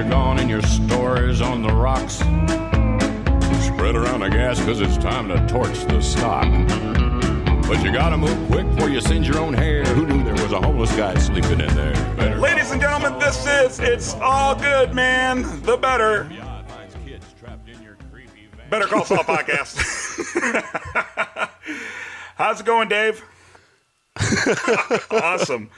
are gone and your store is on the rocks. Spread around the gas because it's time to torch the stock. But you gotta move quick before you singe your own hair. Who knew there was a homeless guy sleeping in there? Ladies and gentlemen, this is It's All Good, Man. The Better Call Saul podcast. How's it going, Dave? Awesome.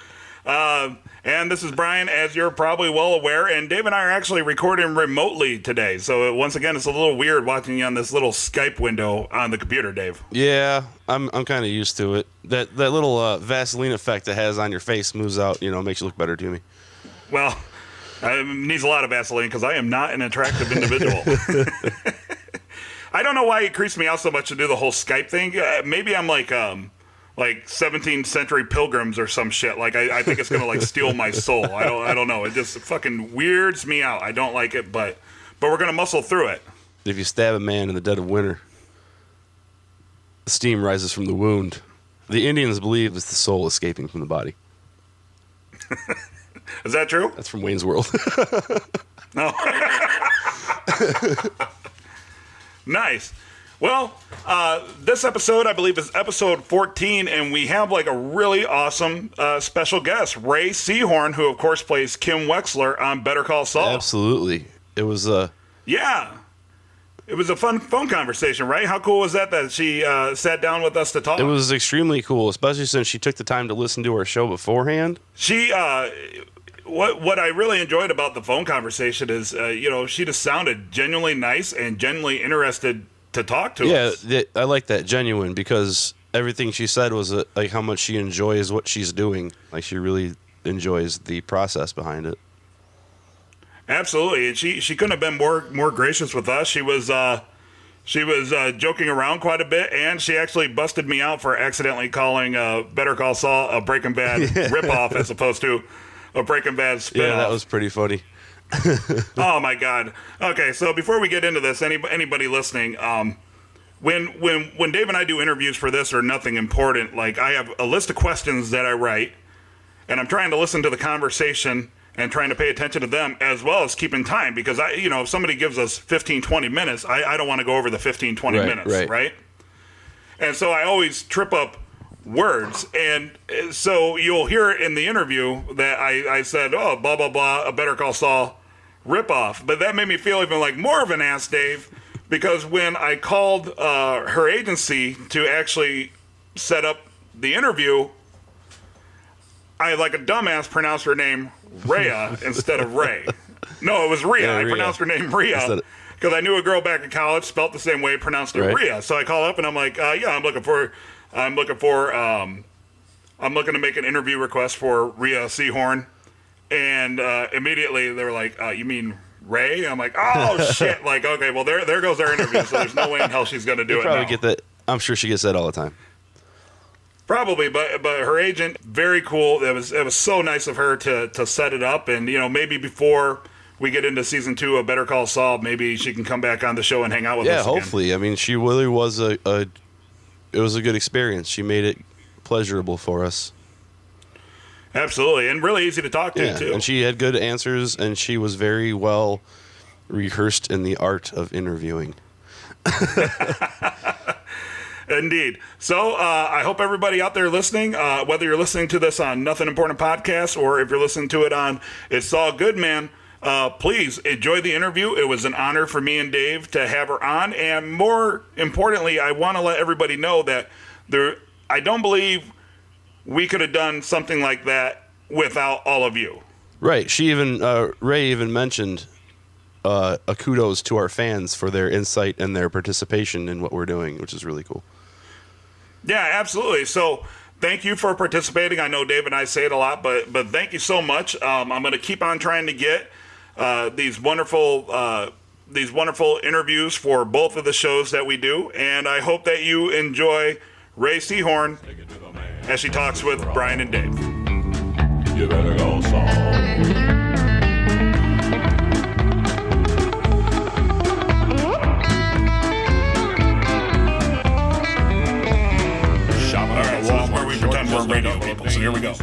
And this is Brian, as you're probably well aware, and Dave and I are actually recording remotely today. So once again, it's a little weird watching you on this little Skype window on the computer, Dave. Yeah, I'm kind of used to it. That little Vaseline effect it has on your face moves out, makes you look better to me. Well, it needs a lot of Vaseline because I am not an attractive individual. I don't know why it creeps me out so much to do the whole Skype thing. Maybe I'm like 17th century pilgrims or some shit. Like I think it's gonna steal my soul. I don't know. It just fucking weirds me out. I don't like it, but we're gonna muscle through it. If you stab a man in the dead of winter, the steam rises from the wound. The Indians believe it's the soul escaping from the body. Is that true? That's from Wayne's World. No. Nice. Well, this episode, I believe, is episode 14, and we have a really awesome special guest, Rhea Seehorn, who, of course, plays Kim Wexler on Better Call Saul. Absolutely. It was Yeah. It was a fun phone conversation, right? How cool was that she sat down with us to talk? It was extremely cool, especially since she took the time to listen to our show beforehand. She, what I really enjoyed about the phone conversation is, she just sounded genuinely nice and genuinely interested to talk to us. Yeah, I like that, genuine, because everything she said was how much she enjoys what she's doing. She really enjoys the process behind it. Absolutely, and she couldn't have been more gracious with us. She was joking around quite a bit, and she actually busted me out for accidentally calling Better Call Saul a Breaking Bad ripoff as opposed to a Breaking Bad spinoff. Yeah, that was pretty funny. Oh my God. Okay, so before we get into this, anybody listening, when Dave and I do interviews for this or nothing important, I have a list of questions that I write, and I'm trying to listen to the conversation and trying to pay attention to them as well as keeping time, because if somebody gives us 15, 20 minutes, I don't want to go over the 15, 20 minutes, right? And so I always trip up words, and so you'll hear in the interview that I said, oh, blah, blah, blah, a Better Call Saul ripoff. But that made me feel even more of an ass, Dave, because when I called her agency to actually set up the interview, I, like a dumbass, pronounced her name Rhea instead of Ray. No, it was Rhea. Yeah, I Rhea. pronounced her name Rhea because I knew a girl back in college spelt the same way, pronounced it Rhea. So I call up and I'm like, yeah, I'm looking to make an interview request for Rhea Seehorn. And immediately they were like, you mean Ray? I'm like, oh shit. Okay, well there goes our interview. So there's no way in hell she's going to do it probably now. get that. I'm sure she gets that all the time. Probably, but her agent, very cool. It was so nice of her to set it up, and maybe before we get into season 2 of Better Call Saul, maybe she can come back on the show and hang out with us. Yeah, again. hopefully. I mean, she really was it was a good experience. She made it pleasurable for us. Absolutely, and really easy to talk to too. And she had good answers, and she was very well rehearsed in the art of interviewing. Indeed. So I hope everybody out there listening, whether you're listening to this on Nothing Important Podcast or if you're listening to it on It's All Good, Man, please enjoy the interview. It was an honor for me and Dave to have her on. And more importantly, I want to let everybody know that I don't believe we could have done something like that without all of you. Right. She even, Ray even mentioned a kudos to our fans for their insight and their participation in what we're doing, which is really cool. Yeah, absolutely. So thank you for participating. I know Dave and I say it a lot, but thank you so much. I'm going to keep on trying to get these wonderful interviews for both of the shows that we do, and I hope that you enjoy Rhea Seehorn as she talks with Brian and Dave. You better go, Saul. We're radio people, so here we go.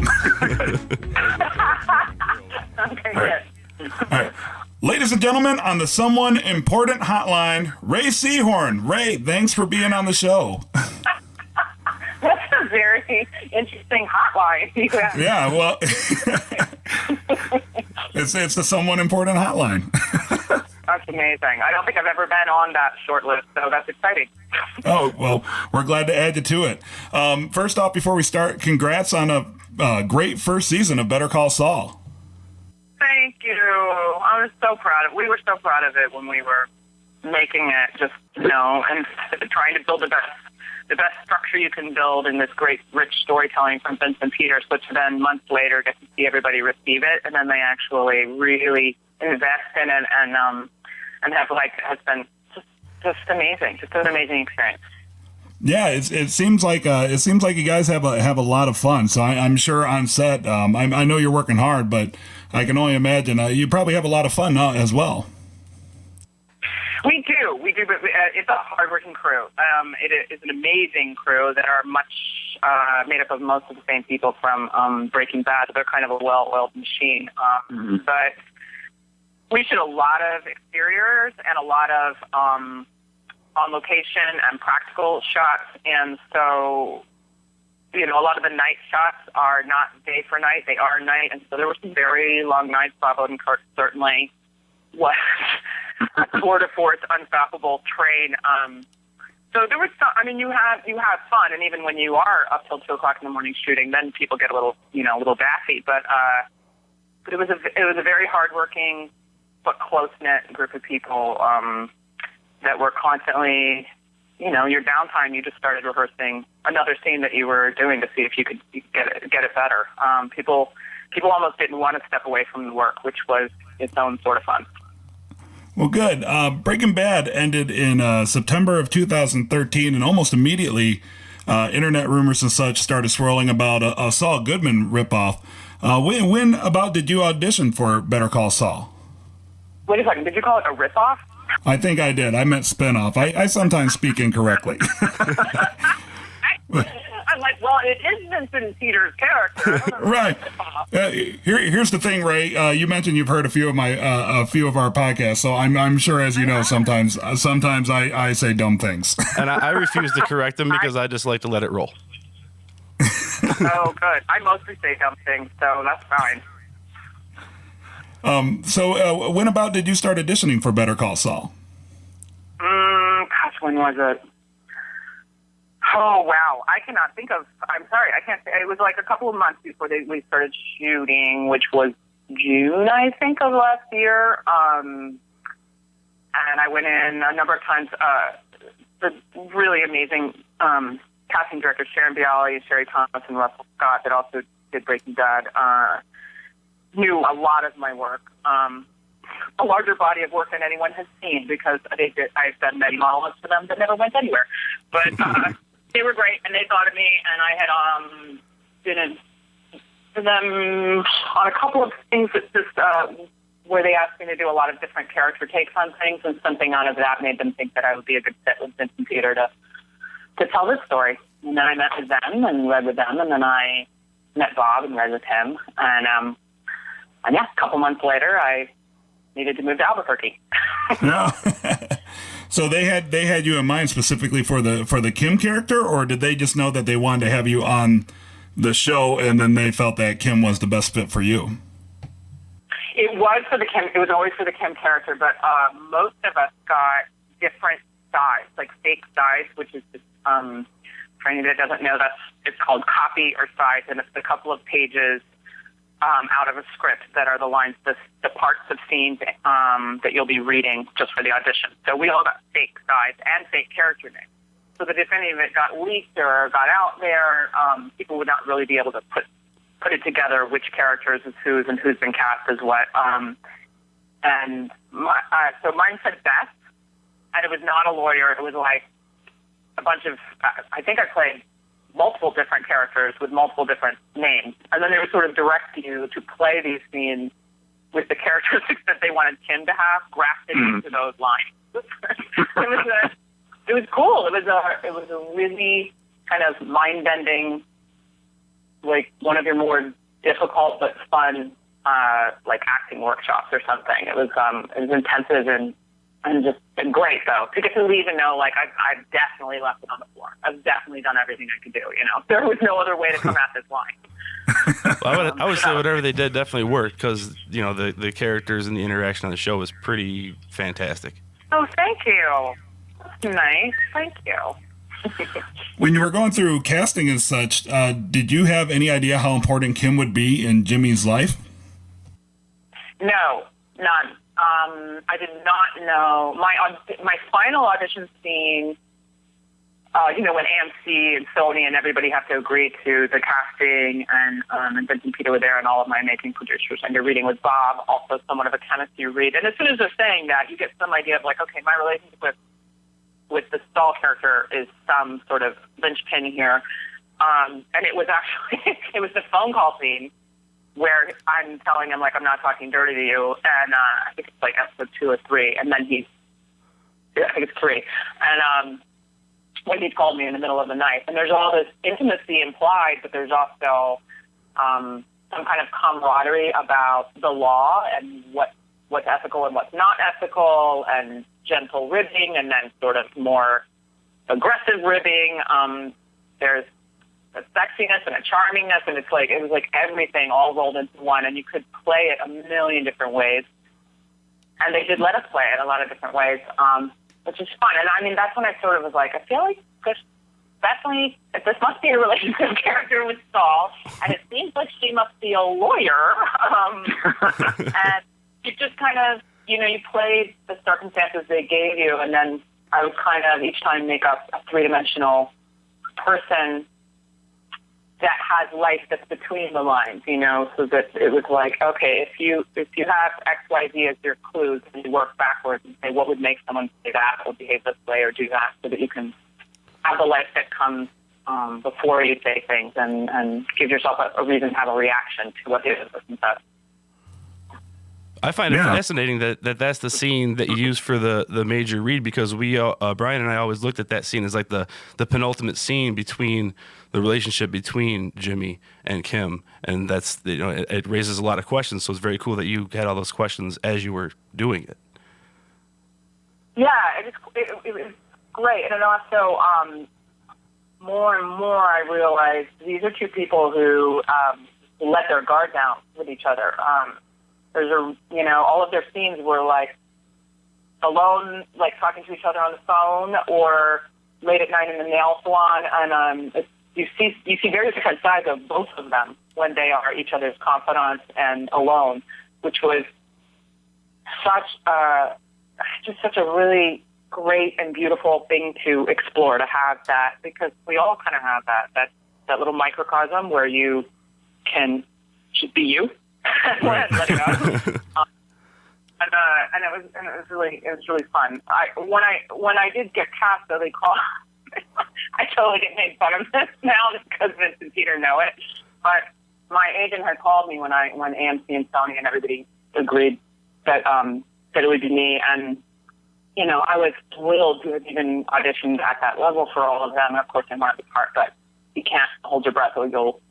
Okay, All right. All right. Ladies Ladies and gentlemen, on the Someone Important Hotline, Ray Seehorn. Ray, thanks for being on the show. That's a very interesting hotline. Yeah, well, it's the Someone Important Hotline. That's amazing. I don't think I've ever been on that short list, so that's exciting. Oh, well, we're glad to add you to it. First off, before we start, congrats on a great first season of Better Call Saul. Thank you. I was so proud of it. We were so proud of it when we were making it, just, and trying to build the best structure you can build in this great, rich storytelling from Vincent Peters, but to then months later get to see everybody receive it, and then they actually really invest in it and have has been just amazing, just an amazing experience. Yeah, it seems like you guys have a lot of fun. So I'm sure on set, I know you're working hard, but I can only imagine you probably have a lot of fun as well. We do, but it's a hardworking crew. It is an amazing crew that are much made up of most of the same people from Breaking Bad. They're kind of a well-oiled machine. But we shoot a lot of exteriors and a lot of on location and practical shots, and so a lot of the night shots are not day for night; they are night, and so there were some very long nights. Bob Odenkirk certainly was a tour de force, unstoppable train. So there was some. I mean, you have fun, and even when you are up till 2:00 in the morning shooting, then people get a little baffy. But it was a very hardworking but close-knit group of people that were constantly, your downtime, you just started rehearsing another scene that you were doing to see if you could get it better. People almost didn't want to step away from the work, which was its own sort of fun. Well, good. Breaking Bad ended in September of 2013, and almost immediately, internet rumors and such started swirling about a Saul Goodman ripoff. When about did you audition for Better Call Saul? Wait a second. Did you call it a ripoff? I think I did. I meant spinoff. I sometimes speak incorrectly. I'm like, well, it is Vincent Peters' character. Right. Here's the thing, Ray. You mentioned you've heard a few of our podcasts, so I'm sure, as you know, sometimes I say dumb things. And I refuse to correct them because I just like to let it roll. Oh, good. I mostly say dumb things, so that's fine. So when about did you start auditioning for Better Call Saul? Gosh, when was it? Oh, wow. I cannot think of... I'm sorry, I can't say. It was like a couple of months before we started shooting, which was June, I think, of last year. And I went in a number of times. The really amazing casting directors, Sharon Bialy, Sherry Thomas, and Russell Scott, that also did Breaking Bad, knew a lot of my work. A larger body of work than anyone has seen, because I've done many monologues for them that never went anywhere. But they were great, and they thought of me, and I had been in for them on a couple of things that just where they asked me to do a lot of different character takes on things, and something out of that made them think that I would be a good fit with Vincent Peter to tell this story. And then I met with them and read with them, and then I met Bob and read with him, and yeah, a couple months later, I needed to move to Albuquerque. No. So they had you in mind specifically for the Kim character, or did they just know that they wanted to have you on the show, and then they felt that Kim was the best fit for you? It was for the Kim. It was always for the Kim character, but most of us got different sides, like fake sides, which is just, for anybody that doesn't know, it's called copy or sides, and it's a couple of pages out of a script that are the lines, the parts of scenes that you'll be reading just for the audition. So we all got fake sides and fake character names, so that if any of it got leaked or got out there, people would not really be able to put it together, which characters is whose and who's been cast as what. So mine said Beth, and it was not a lawyer. It was like a bunch of, I think I played multiple different characters with multiple different names. And then they would sort of direct you to play these scenes with the characteristics that they wanted Kim to have grafted into those lines. It was cool. It was a really kind of mind-bending, like one of your more difficult but fun like acting workshops or something. It was intensive and just been great though to get to leave and know like I've definitely left it on the floor. I've definitely done everything I could do. There was no other way to come at this line. Well, I would say whatever they did definitely worked because the characters and the interaction on the show was pretty fantastic. Oh, thank you. That's nice. Thank you. When you were going through casting and such, did you have any idea how important Kim would be in Jimmy's life? No, none. I did not know. My final audition scene, when AMC and Sony and everybody have to agree to the casting, and Vince and Peter were there, and all of my amazing producers, and your reading with Bob, also somewhat of a chemistry read. And as soon as they're saying that, you get some idea of like, okay, my relationship with the Saul character is some sort of linchpin here. And it was actually, it was the phone call scene where I'm telling him, like, I'm not talking dirty to you. And I think it's like episode 2 or 3. And then I think it's 3. And when he called me in the middle of the night. And there's all this intimacy implied, but there's also some kind of camaraderie about the law and what's ethical and what's not ethical, and gentle ribbing, and then sort of more aggressive ribbing. There's a sexiness and a charmingness, and it was like everything all rolled into one, and you could play it a million different ways. And they did let us play it a lot of different ways, which is fun. And I mean, that's when I sort of was like, I feel like this must be a relationship character with Saul, and it seems like she must be a lawyer. And you just kind of, you played the circumstances they gave you, and then I would kind of each time make up a three-dimensional person that has life that's between the lines, so that it was like, okay, if you have X, Y, Z as your clues, and you work backwards and say, what would make someone say that or behave this way or do that, so that you can have the life that comes before you say things, and give yourself a reason to have a reaction to what the other person says. I find it fascinating that that's the scene that you use for the major read, because we Brian and I always looked at that scene as like the penultimate scene between the relationship between Jimmy and Kim, and that's it raises a lot of questions. So it's very cool that you had all those questions as you were doing it. Yeah, it was great, and also more and more I realized these are two people who let their guard down with each other. All of their scenes were like alone, like talking to each other on the phone, or late at night in the nail salon, and you see very different sides of both of them when they are each other's confidants and alone, which was such a really great and beautiful thing to explore, to have that, because we all kind of have that little microcosm where you can just be you. Let it go. And it was really fun. When I did get cast, though, they called. I totally get made fun of this now because Vince and Peter know it. But my agent had called me when AMC and Sony and everybody agreed that it would be me, and I was thrilled to have even auditioned at that level for all of them. And of course, I wanted the part, but you can't hold your breath or you'll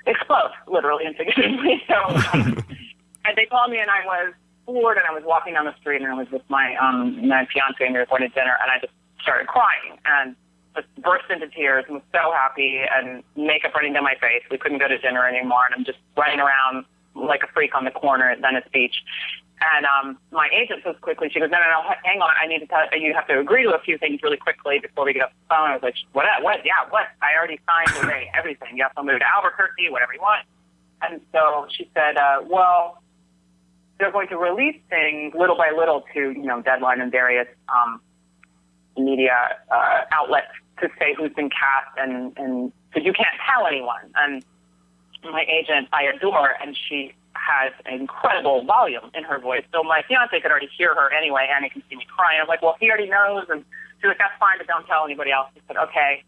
explode, literally and figuratively. So, and they called me, and I was floored, and I was walking down the street, and I was with my fiance, and we were going to dinner, and I just started crying and just burst into tears and was so happy, and makeup running down my face. We couldn't go to dinner anymore, and I'm just running around like a freak on the corner at Venice Beach. And my agent says quickly, she goes, no, hang on, I need to tell you, have to agree to a few things really quickly before we get off the phone. I was like, what? Yeah, what? I already signed away everything. Yes, I'll move to Albuquerque, whatever you want. And so she said, well, they're going to release things little by little to, Deadline and various media outlets to say who's been cast, and because you can't tell anyone. And my agent, I adore, and she has an incredible volume in her voice. So my fiance could already hear her anyway, and he can see me crying. I'm like, well, he already knows. And she's like, that's fine, but don't tell anybody else. He said, okay,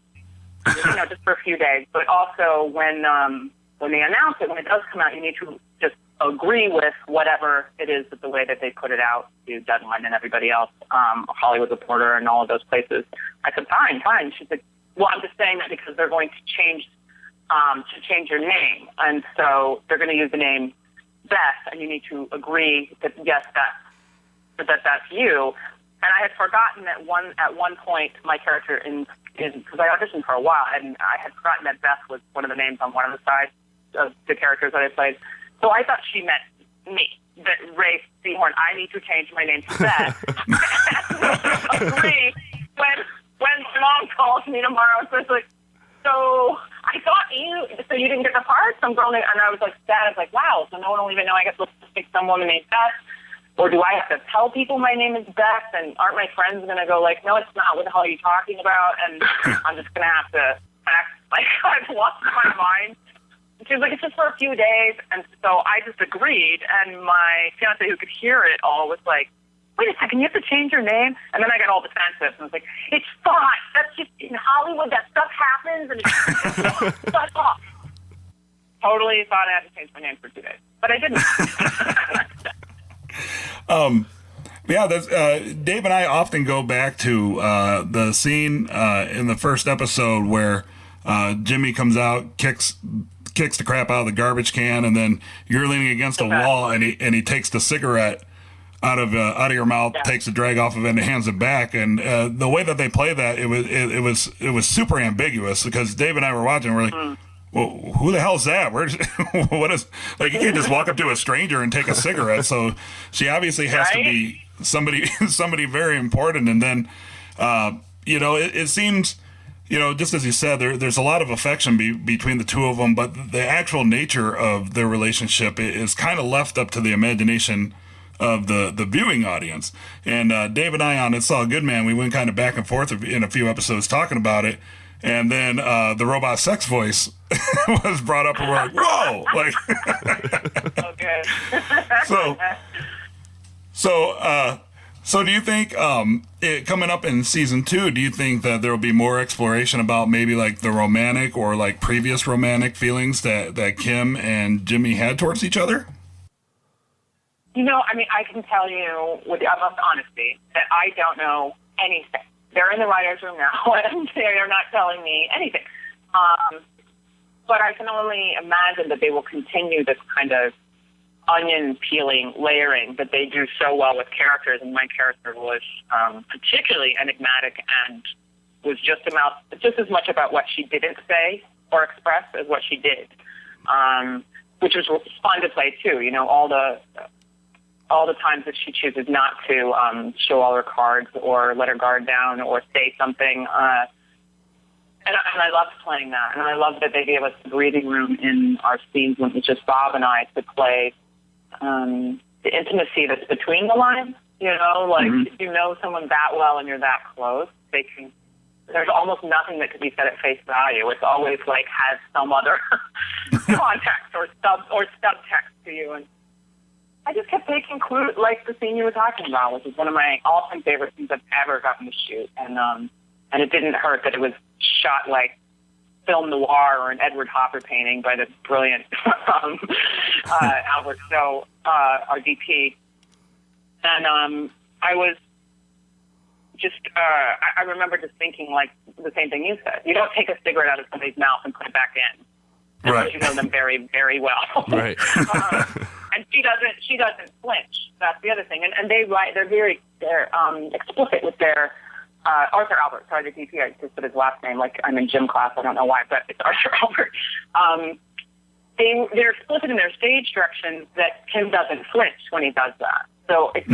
just for a few days. But also when they announce it, when it does come out, you need to just agree with whatever it is, that the way that they put it out to Deadline and everybody else, Hollywood Reporter and all of those places. I said, fine. She said, well, I'm just saying that because they're going to change your name. And so they're going to use the name Beth, and you need to agree that yes, that's you. And I had forgotten at one point my character because I auditioned for a while, and I had forgotten that Beth was one of the names on one of the sides of the characters that I played. So I thought she meant me, that Ray Seehorn. I need to change my name to Beth. Agree when my mom calls me tomorrow, so it's like, so I thought you didn't get the part? Some girl named, and I was like sad. I was like, wow, so no one will even know I get to pick some woman named Beth? Or do I have to tell people my name is Beth? And aren't my friends going to go like, no, it's not. What the hell are you talking about? And I'm just going to have to act like I've lost my mind. And she was like, it's just for a few days. And so I just agreed. And my fiance, who could hear it all, was like, wait a second, you have to change your name? And then I got all defensive. And I was like, it's fine. That's just in Hollywood. That stuff happens. And it's shut off. Totally thought I had to change my name for 2 days. But I didn't. Yeah, Dave and I often go back to the scene in the first episode where Jimmy comes out, kicks the crap out of the garbage can, and then you're leaning against a wall, and he takes the cigarette out of your mouth, takes the drag off of it, and hands it back. And the way that they play that, it was super ambiguous, because Dave and I were watching, and we're like, well, who the hell is that? What is, like, you can't just walk up to a stranger and take a cigarette. So she obviously has to be somebody very important. And then, it seems, just as you said, there's a lot of affection between the two of them, but the actual nature of their relationship is kind of left up to the imagination of the viewing audience. And Dave and I on It's All Good Man, we went kind of back and forth in a few episodes talking about it. And then the robot sex voice was brought up, and we're like, whoa! Like, okay. So do you think coming up in season 2, do you think that there will be more exploration about maybe like the romantic or like previous romantic feelings that Kim and Jimmy had towards each other? I can tell you with the utmost honesty that I don't know anything. They're in the writer's room now, and they're not telling me anything. But I can only imagine that they will continue this kind of onion peeling layering that they do so well with characters. And my character was particularly enigmatic and was just as much about what she didn't say or express as what she did, which was fun to play too. All the times that she chooses not to show all her cards or let her guard down or say something. And I loved playing that. And I loved that they gave us the breathing room in our scenes when it was just Bob and I to play the intimacy that's between the lines. If you know someone that well and you're that close, there's almost nothing that could be said at face value. It's always like has some other context or subtext to you. And I just kept taking clues, like the scene you were talking about, which is one of my all-time favorite scenes I've ever gotten to shoot. And it didn't hurt that it was shot like film noir or an Edward Hopper painting by the brilliant Albert Stowe, our DP. And I was just, I remember just thinking like the same thing you said. You don't take a cigarette out of somebody's mouth and put it back in. Unless you know them very, very well. Right. And she doesn't flinch. That's the other thing. And they're explicit with their Arthur Albert. Sorry, the DP. I just put his last name like I'm in gym class. I don't know why, but it's Arthur Albert. They're explicit in their stage directions that Kim doesn't flinch when he does that. So it's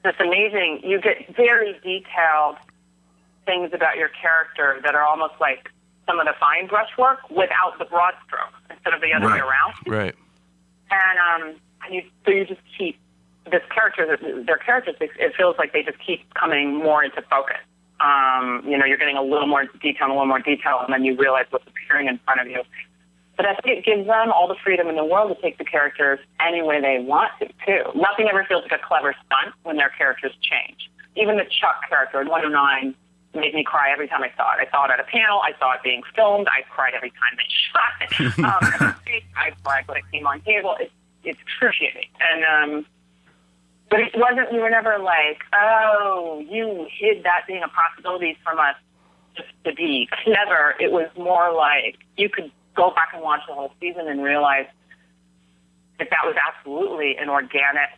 just amazing. You get very detailed things about your character that are almost like some of the fine brush work without the broad stroke instead of the other way around. Right. And you just keep their characters, it feels like they just keep coming more into focus. You're getting a little more detail, and then you realize what's appearing in front of you. But I think it gives them all the freedom in the world to take the characters any way they want to, too. Nothing ever feels like a clever stunt when their characters change. Even the Chuck character in 109 made me cry every time I saw it. I saw it at a panel. I saw it being filmed. I cried every time they shot it. I cried when it came on cable. It's excruciating. And but it wasn't. We were never like, oh, you hid that being a possibility from us just to be clever. It was more like you could go back and watch the whole season and realize if that was absolutely an organic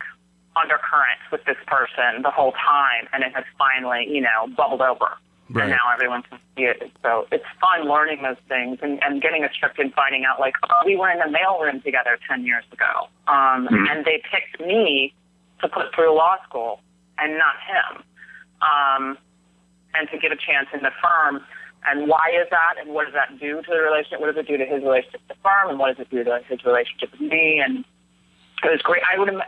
undercurrent with this person the whole time, and it has finally, bubbled over. Right. And now everyone can see it. So it's fun learning those things and getting a script and finding out, like, oh, we were in the mailroom together 10 years ago. And they picked me to put through law school and not him. And to get a chance in the firm. And why is that? And what does that do to the relationship? What does it do to his relationship with the firm? And what does it do to his relationship with me? And it was great.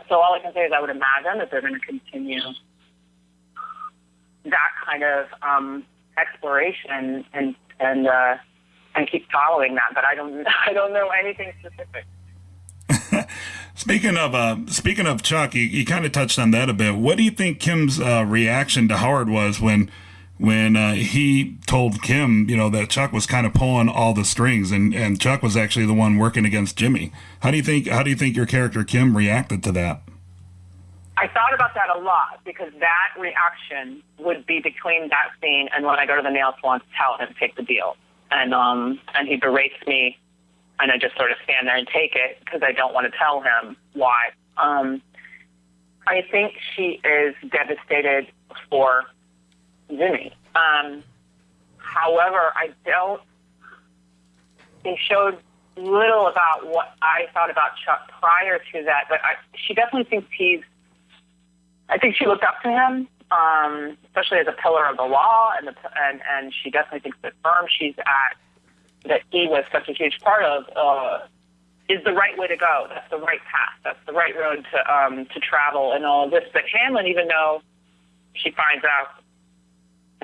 So all I can say is I would imagine that they're going to continue that kind of exploration and keep following that. But I don't know anything specific. Speaking of Chuck, you kind of touched on that a bit. What do you think Kim's reaction to Howard was when he told Kim, that Chuck was kind of pulling all the strings and Chuck was actually the one working against Jimmy? How do you think your character Kim reacted to that? I thought about that a lot because that reaction would be between that scene and when I go to the nail salon to tell him to take the deal, and he berates me, and I just sort of stand there and take it because I don't want to tell him why. I think she is devastated for Jimmy. However, they showed little about what I thought about Chuck prior to that, but she definitely thinks I think she looked up to him, especially as a pillar of the law, and she definitely thinks the firm she's at, that he was such a huge part of, is the right way to go. That's the right path. That's the right road to travel and all of this. But Hanlon, even though she finds out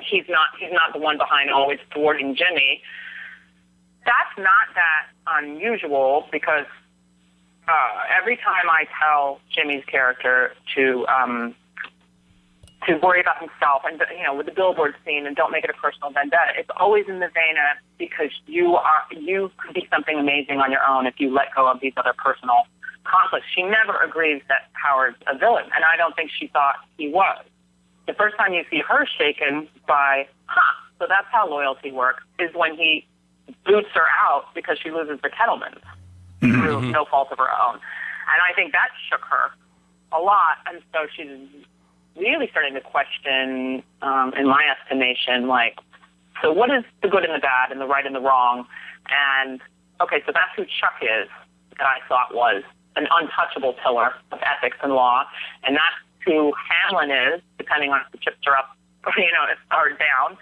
he's not the one behind always thwarting Jimmy, that's not that unusual because every time I tell Jimmy's character to worry about himself and with the billboard scene and don't make it a personal vendetta, it's always in the vein of because you could be something amazing on your own if you let go of these other personal conflicts. She never agrees that Howard's a villain, and I don't think she thought he was. The first time you see her shaken by, so that's how loyalty works, is when he boots her out because she loses the Kettlemans through no fault of her own. And I think that shook her a lot. And so she's really starting to question, in my estimation, like, so what is the good and the bad and the right and the wrong? And, okay, so that's who Chuck is, that I thought was an untouchable pillar of ethics and law. And that's who Hanlon is, depending on if the chips are up, or down.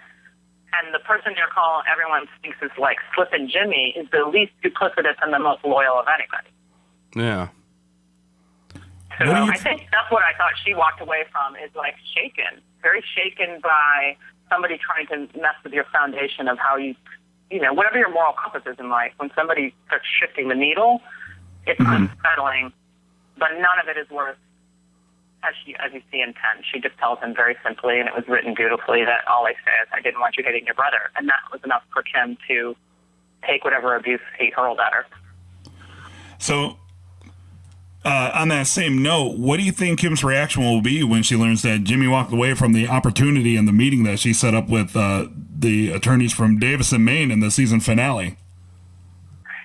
And the person you're calling everyone thinks is like Slippin' Jimmy is the least duplicitous and the most loyal of anybody. Yeah. So I think that's what I thought she walked away from, is like shaken, very shaken by somebody trying to mess with your foundation of how whatever your moral compass is in life. When somebody starts shifting the needle, it's unsettling, but none of it is worth, as you see in 10, she just tells him very simply, and it was written beautifully, that all I say is, I didn't want you hitting your brother. And that was enough for Kim to take whatever abuse he hurled at her. So, on that same note, what do you think Kim's reaction will be when she learns that Jimmy walked away from the opportunity and the meeting that she set up with the attorneys from Davison, Maine in the season finale?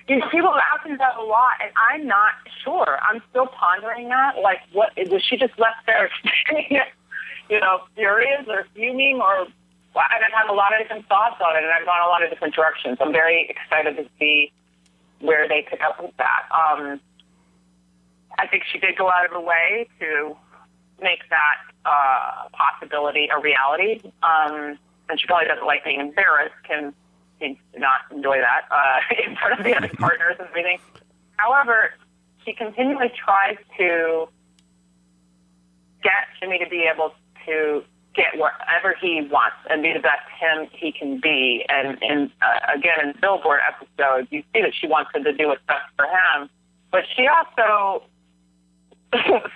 People ask me that a lot, and I'm not sure. I'm still pondering that. Like, what was she just left there, furious or fuming, or? I've had a lot of different thoughts on it, and I've gone a lot of different directions. I'm very excited to see where they pick up with that. I think she did go out of her way to make that possibility a reality, and she probably doesn't like being embarrassed. Can not enjoy that in front of the other partners and everything. However, she continually tries to get Jimmy to be able to get whatever he wants and be the best he can be. And again, in the Billboard episode, you see that she wants him to do what's best for him, but she also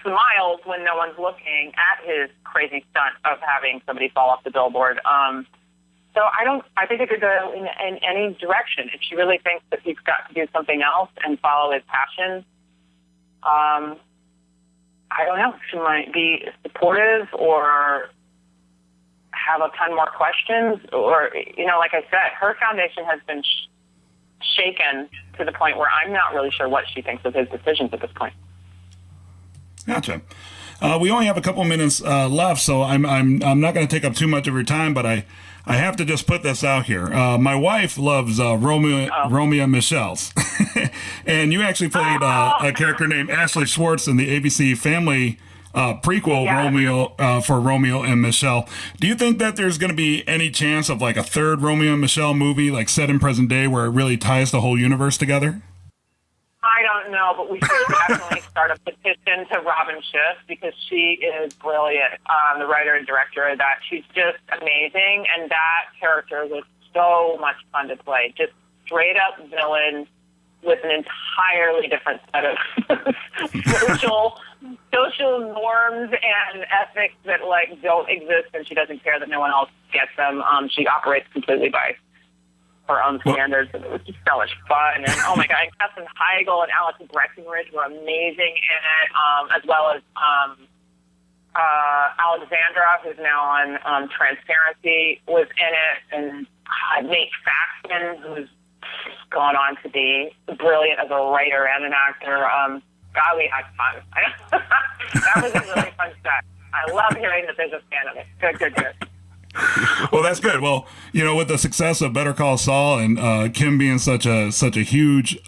smiles when no one's looking at his crazy stunt of having somebody fall off the billboard. So I think it could go in any direction. If she really thinks that he's got to do something else and follow his passion, I don't know. She might be supportive or have a ton more questions, or, like I said, her foundation has been shaken to the point where I'm not really sure what she thinks of his decisions at this point. Gotcha. We only have a couple minutes left, so I'm not going to take up too much of your time, but I have to just put this out here. My wife loves Romeo and Michelle's, and you actually played a character named Ashley Schwartz in the ABC Family prequel Romeo for Romeo and Michelle. Do you think that there's going to be any chance of like a third Romeo and Michelle movie, like set in present day, where it really ties the whole universe together? I don't know, but we should definitely start a petition to Robin Schiff because she is brilliant, the writer and director of that. She's just amazing, and that character was so much fun to play. Just straight up villain with an entirely different set of social norms and ethics that like don't exist, and she doesn't care that no one else gets them. She operates completely by her own standards, and it was just so much fun. And oh my God, and Katherine Heigl and Alex Breckenridge were amazing in it, as well as Alexandra, who's now on Transparency, was in it, and Nate Faxon, who's gone on to be brilliant as a writer and an actor. God, we had fun. That was a really fun set. I love hearing that there's a fan of it. Good. Well, that's good. Well, you know, with the success of Better Call Saul and Kim being such a huge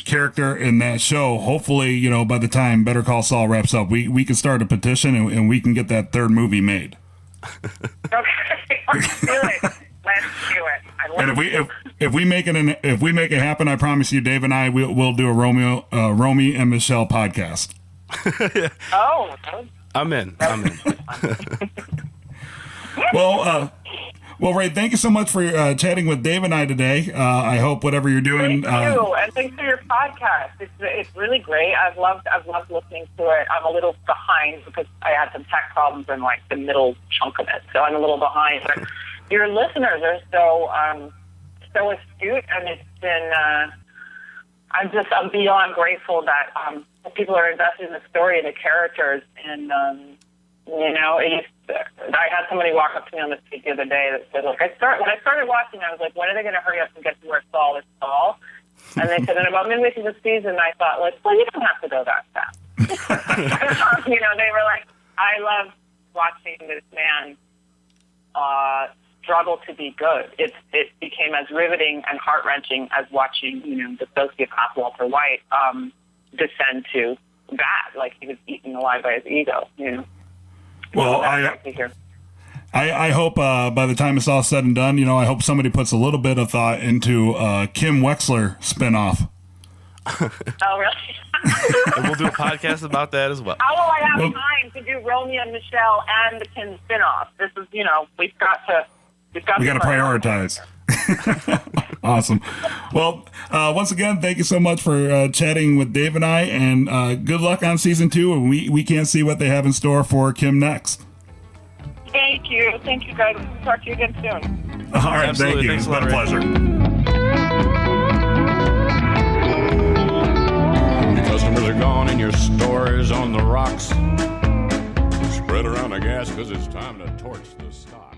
character in that show, hopefully, you know, by the time Better Call Saul wraps up, we can start a petition and we can get that third movie made. Okay, let's do it. And if we make it happen, I promise you, Dave and I we'll do a Romeo and Michelle podcast. Oh, I'm in. Well, Ray, thank you so much for chatting with Dave and I today. I hope whatever you're doing. Thank you, and thanks for your podcast. It's really great. I've loved listening to it. I'm a little behind because I had some tech problems in like the middle chunk of it, so I'm a little behind. But your listeners are so astute, and it's been. I'm beyond grateful that people are invested in the story and the characters, and you know, I had somebody walk up to me on the street the other day that said, "Look, when I started watching, I was like, when are they going to hurry up and get to where Saul is Saul?" And they said, and about midway through the season, I thought, like, well, you don't have to go that fast. You know, they were like, I love watching this man struggle to be good. It became as riveting and heart-wrenching as watching, you know, the sociopath Walter White descend to that, like he was eaten alive by his ego, you know. Well, I hope by the time it's all said and done, you know, I hope somebody puts a little bit of thought into Kim Wexler spinoff. Oh, really? And we'll do a podcast about that as well. How will I have time to do Romeo and Michelle and the Kim spinoff? This is, you know, we got to prioritize. Awesome. Well, once again, thank you so much for chatting with Dave and I, and good luck on season 2. And we can't see what they have in store for Kim next. Thank you, guys. Talk to you again soon. All right, absolutely. Thank you. Thanks It's been a pleasure. Your customers are gone and your store is on the rocks. Spread around the gas because it's time to torch the stock.